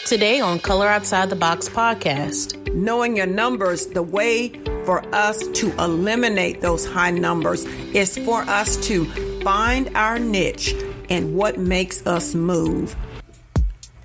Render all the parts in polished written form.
Today on Color Outside the Box podcast. Knowing your numbers, the way for us to eliminate those high numbers is for us to find our niche and what makes us move.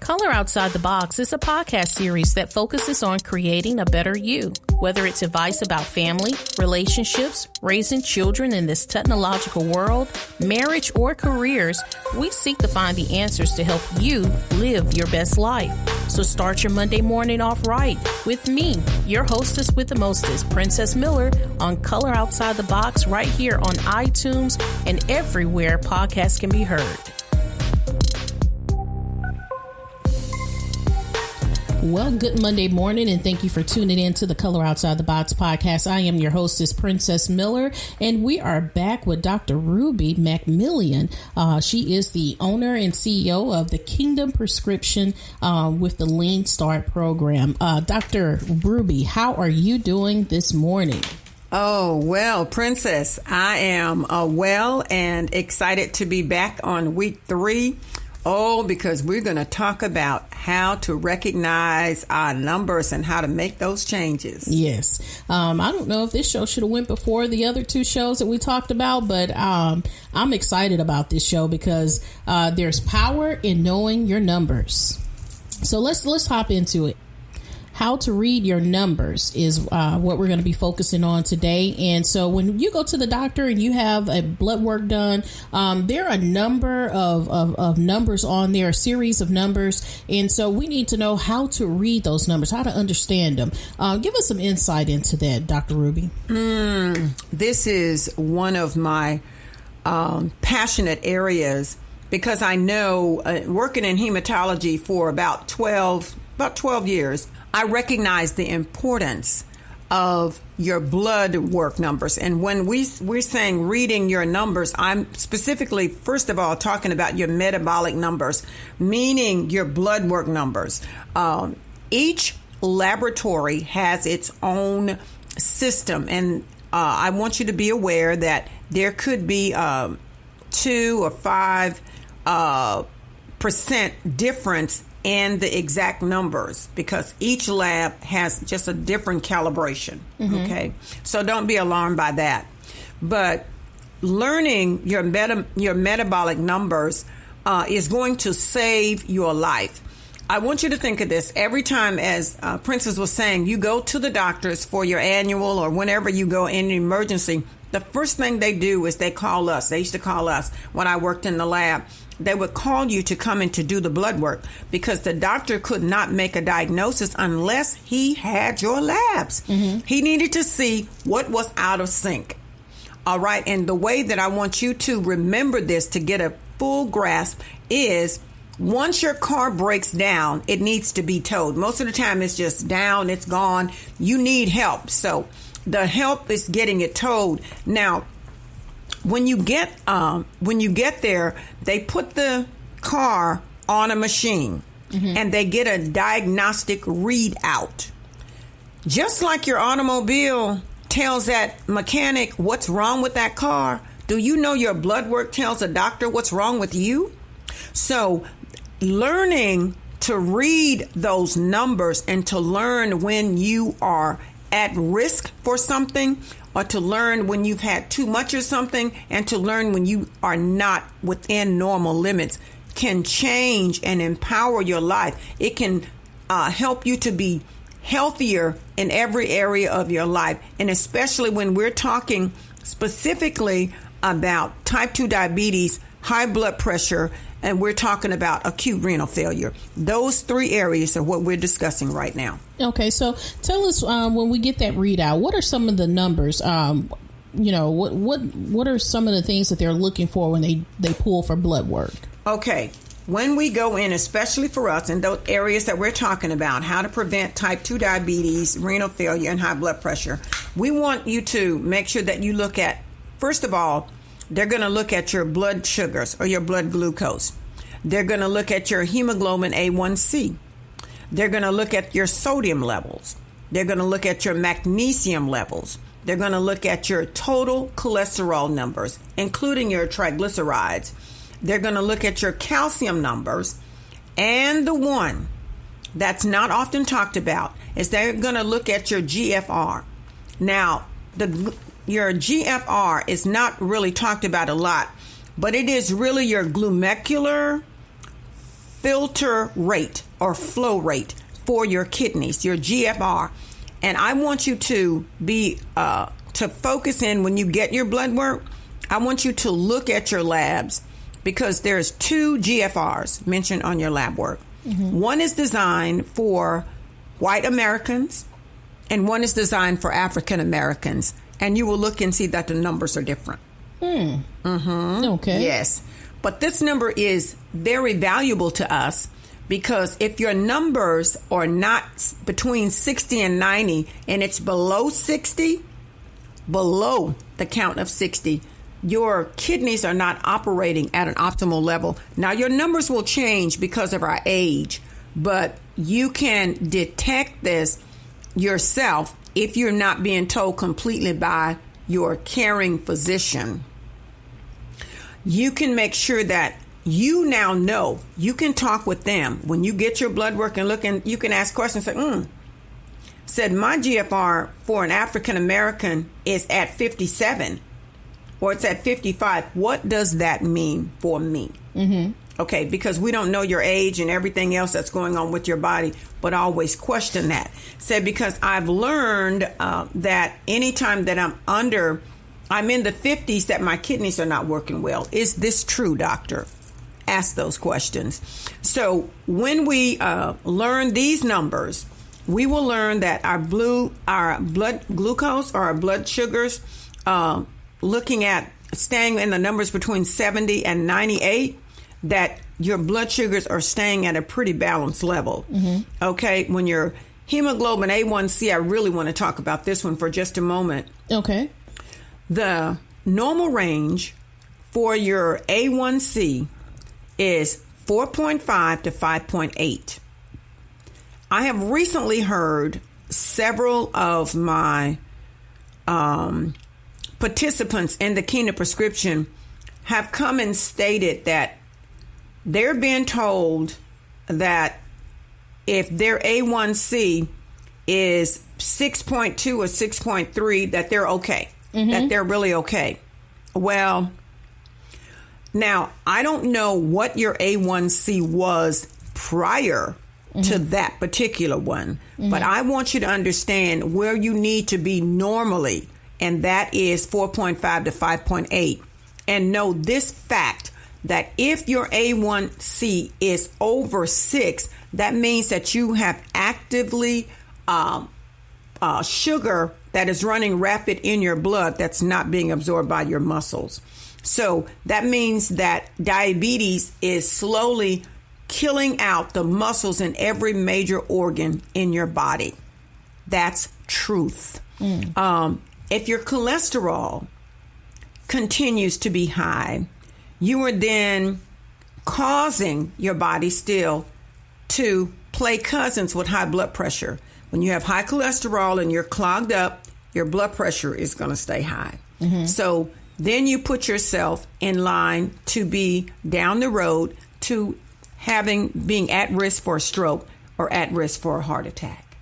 Color Outside the Box is a podcast series that focuses on creating a better you. Whether it's advice about family, relationships, raising children in this technological world, marriage, or careers, we seek to find the answers to help you live your best life. So start your Monday morning off right with me, your hostess with the mostest, Princess Miller, on Color Outside the Box right here on iTunes and everywhere podcasts can be heard. Well, good Monday morning, and thank you for tuning in to the Color Outside the Box podcast. I am your hostess, Princess Miller, and we are back with Dr. Ruby McMillian. She is the owner and CEO of the Kingdom Prescription with the Lean Start program. Dr. Ruby, how are you doing this morning? Oh, well, Princess, I am well and excited to be back on week 3. Oh, because we're going to talk about how to recognize our numbers and how to make those changes. Yes. I don't know if this show should have went before the other 2 shows that we talked about, but I'm excited about this show because there's power in knowing your numbers. So let's hop into it. How to read your numbers is what we're going to be focusing on today. And so when you go to the doctor and you have a blood work done, there are a number of numbers on there, a series of numbers. And so we need to know how to read those numbers, how to understand them. Give us some insight into that, Dr. Ruby. This is one of my passionate areas because I know working in hematology for about 12 years, I recognize the importance of your blood work numbers. And when we're saying reading your numbers, I'm specifically, first of all, talking about your metabolic numbers, meaning your blood work numbers. Each laboratory has its own system. And I want you to be aware that there could be 2 or 5% difference in the exact numbers because each lab has just a different calibration. Okay, so don't be alarmed by that. But learning your metabolic numbers is going to save your life. I want you to think of this every time, as Princess was saying, you go to the doctors for your annual or whenever you go in an emergency. The first thing they do is they call us. They used to call us when I worked in the lab. They would call you to come in to do the blood work because the doctor could not make a diagnosis unless he had your labs. He needed to see what was out of sync. All right. And the way that I want you to remember this to get a full grasp is once your car breaks down, it needs to be towed. Most of the time it's just down, it's gone. You need help. So the help is getting it towed. Now, when you get there, they put the car on a machine and they get a diagnostic readout. Just like your automobile tells that mechanic what's wrong with that car, do you know your blood work tells a doctor what's wrong with you? So learning to read those numbers and to learn when you are at risk for something, or to learn when you've had too much of something, and to learn when you are not within normal limits, can change and empower your life. It can help you to be healthier in every area of your life. And especially when we're talking specifically about type 2 diabetes, high blood pressure, and we're talking about acute renal failure. Those 3 areas are what we're discussing right now. Okay, so tell us when we get that readout, what are some of the numbers? What are some of the things that they're looking for when they pull for blood work? Okay, when we go in, especially for us in those areas that we're talking about, how to prevent type 2 diabetes, renal failure, and high blood pressure, we want you to make sure that you look at, first of all, they're going to look at your blood sugars or your blood glucose. They're going to look at your hemoglobin A1C. They're going to look at your sodium levels. They're going to look at your magnesium levels. They're going to look at your total cholesterol numbers, including your triglycerides. They're going to look at your calcium numbers. And the one that's not often talked about is they're going to look at your GFR. Now, your GFR is not really talked about a lot, but it is really your glomerular filter rate or flow rate for your kidneys, your GFR. And I want you to be to focus in when you get your blood work. I want you to look at your labs because there's 2 GFRs mentioned on your lab work. Mm-hmm. One is designed for white Americans and one is designed for African Americans. And you will look and see that the numbers are different. Mm-hmm. Okay. Yes. But this number is very valuable to us because if your numbers are not between 60 and 90 and it's below 60, below the count of 60, your kidneys are not operating at an optimal level. Now, your numbers will change because of our age, but you can detect this yourself if you're not being told completely by your caring physician. You can make sure that you now know. You can talk with them. When you get your blood work and look, and you can ask questions like, said my GFR for an African American is at 57 or it's at 55. What does that mean for me? Mm-hmm. Okay, because we don't know your age and everything else that's going on with your body, but always question that. Said because I've learned that anytime that I'm in the 50s, that my kidneys are not working well. Is this true, doctor? Ask those questions. So when we learn these numbers, we will learn that our blood glucose or our blood sugars, looking at staying in the numbers between 70 and 98, that your blood sugars are staying at a pretty balanced level. Mm-hmm. Okay, when your hemoglobin A1C, I really want to talk about this one for just a moment. Okay. The normal range for your A1C is 4.5 to 5.8. I have recently heard several of my participants in the Keener prescription have come and stated that they're being told that if their A1C is 6.2 or 6.3, that they're okay, that they're really okay. Well, now, I don't know what your A1C was prior to that particular one, but I want you to understand where you need to be normally, and that is 4.5 to 5.8. And know this fact, that if your A1C is over 6, that means that you have actively sugar that is running rapid in your blood that's not being absorbed by your muscles. So that means that diabetes is slowly killing out the muscles in every major organ in your body. That's truth. If your cholesterol continues to be high, you are then causing your body still to play cousins with high blood pressure. When you have high cholesterol and you're clogged up, your blood pressure is going to stay high. So then you put yourself in line to be down the road to being at risk for a stroke or at risk for a heart attack.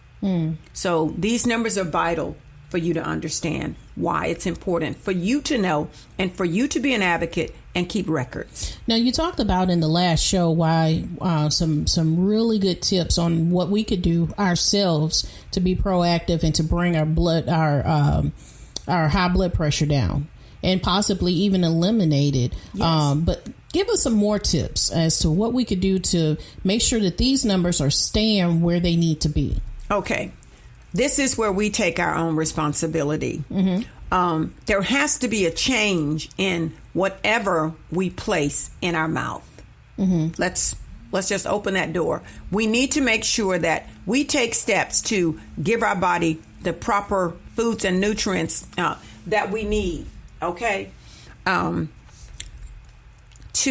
So these numbers are vital for you to understand why it's important for you to know and for you to be an advocate and keep records. Now, you talked about in the last show why some really good tips on what we could do ourselves to be proactive and to bring our high blood pressure down and possibly even eliminate it. Yes. But give us some more tips as to what we could do to make sure that these numbers are staying where they need to be. Okay. This is where we take our own responsibility. There has to be a change in whatever we place in our mouth. Let's just open that door. We need to make sure that we take steps to give our body the proper foods and nutrients that we need. Okay, to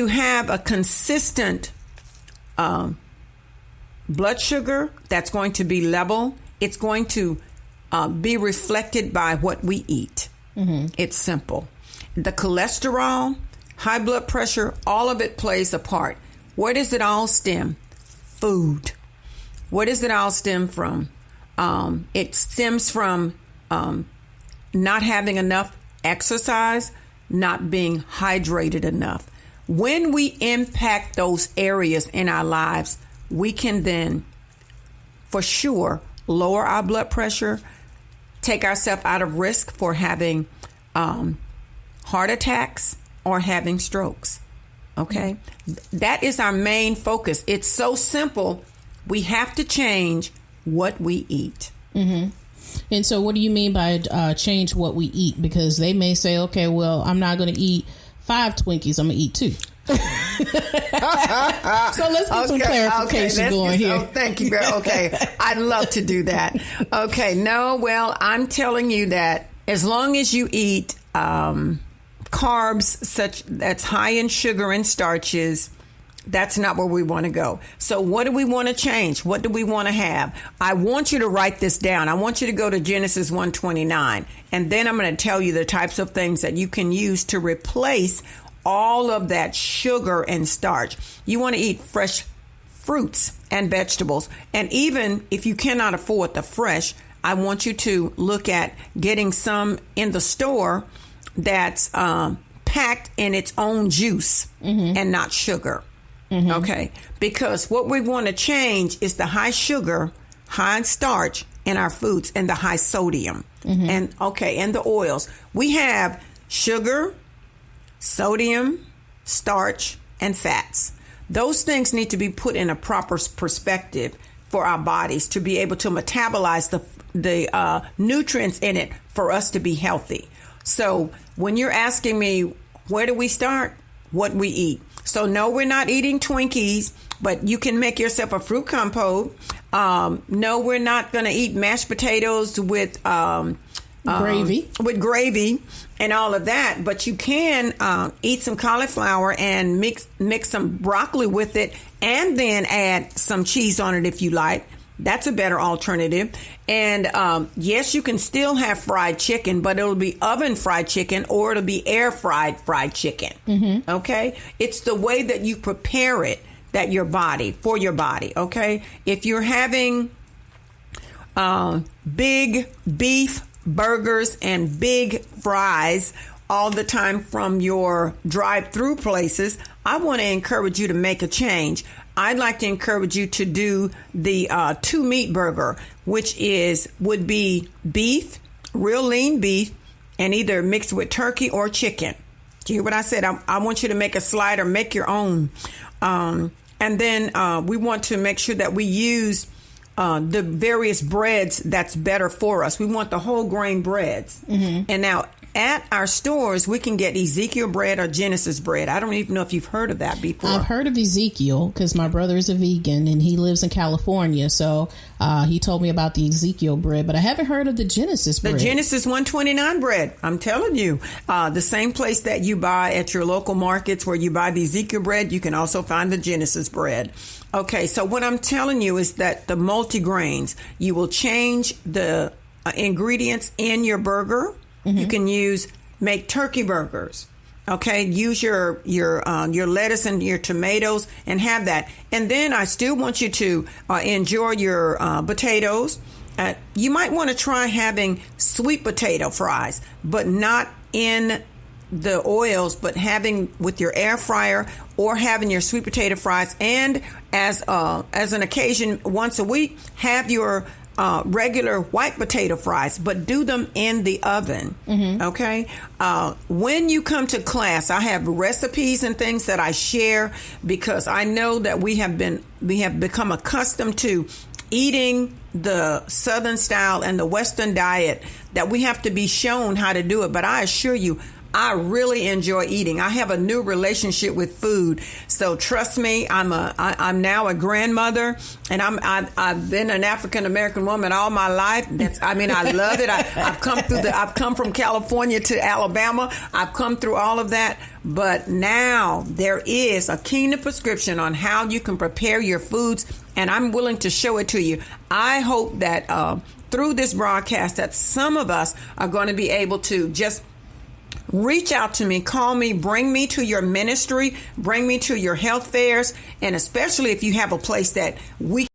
have a consistent blood sugar that's going to be level. It's going to be reflected by what we eat. It's simple. The cholesterol, high blood pressure, all of it plays a part. Where does it all stem? Food. What does it all stem from? It stems from not having enough exercise, not being hydrated enough. When we impact those areas in our lives, we can then, for sure, lower our blood pressure, take ourselves out of risk for having heart attacks or having strokes. Okay? That is our main focus. It's so simple. We have to change what we eat. Mm-hmm. And so what do you mean by change what we eat? Because they may say, okay, well, I'm not going to eat 5 Twinkies. I'm going to eat 2. So let's get some clarification going here. Oh, thank you. Okay. I'd love to do that. Okay. No, well, I'm telling you that as long as you eat carbs that's high in sugar and starches, that's not where we want to go. So what do we want to change? What do we want to have? I want you to write this down. I want you to go to Genesis 1:29, and then I'm going to tell you the types of things that you can use to replace all of that sugar and starch. You want to eat fresh fruits and vegetables. And even if you cannot afford the fresh, I want you to look at getting some in the store that's packed in its own juice and not sugar. Mm-hmm. Okay, because what we want to change is the high sugar, high starch in our foods and the high sodium. And the oils. We have sugar, sodium, starch, and fats. Those things need to be put in a proper perspective for our bodies to be able to metabolize the nutrients in it for us to be healthy. So when you're asking me, where do we start? What we eat. So no, we're not eating Twinkies, but you can make yourself a fruit compote. No, we're not going to eat mashed potatoes with gravy and all of that. But you can eat some cauliflower and mix some broccoli with it, and then add some cheese on it if you like. That's a better alternative. And yes, you can still have fried chicken, but it'll be oven fried chicken or it'll be air fried chicken. Mm-hmm. Okay? It's the way that you prepare it for your body. Okay? If you're having big beef burgers and big fries all the time from your drive-through places, I want to encourage you to make a change. I'd like to encourage you to do the 2-meat burger, which would be beef, real lean beef, and either mixed with turkey or chicken. Do you hear what I said? I want you to make a slider, make your own. And then we want to make sure that we use the various breads that's better for us. We want the whole grain breads. Mm-hmm. And now at our stores, we can get Ezekiel bread or Genesis bread. I don't even know if you've heard of that before. I've heard of Ezekiel because my brother is a vegan and he lives in California. So he told me about the Ezekiel bread, but I haven't heard of the Genesis bread. The Genesis 129 bread. I'm telling you, the same place that you buy at your local markets where you buy the Ezekiel bread, you can also find the Genesis bread. Okay, so what I'm telling you is that the multigrains, you will change the ingredients in your burger. Mm-hmm. You can make turkey burgers. Okay, use your lettuce and your tomatoes and have that. And then I still want you to enjoy your potatoes. You might want to try having sweet potato fries, but not in the oils, but having with your air fryer or having your sweet potato fries. And as an occasion once a week, have your regular white potato fries, but do them in the oven. Mm-hmm. Okay. When you come to class, I have recipes and things that I share because I know that we have become accustomed to eating the Southern style and the Western diet, that we have to be shown how to do it. But I assure you, I really enjoy eating. I have a new relationship with food. So trust me, I'm now a grandmother, and I've been an African American woman all my life. I love it. I've come from California to Alabama. I've come through all of that. But now there is a keen prescription on how you can prepare your foods, and I'm willing to show it to you. I hope that through this broadcast that some of us are going to be able to just reach out to me, call me, bring me to your ministry, bring me to your health fairs, and especially if you have a place that we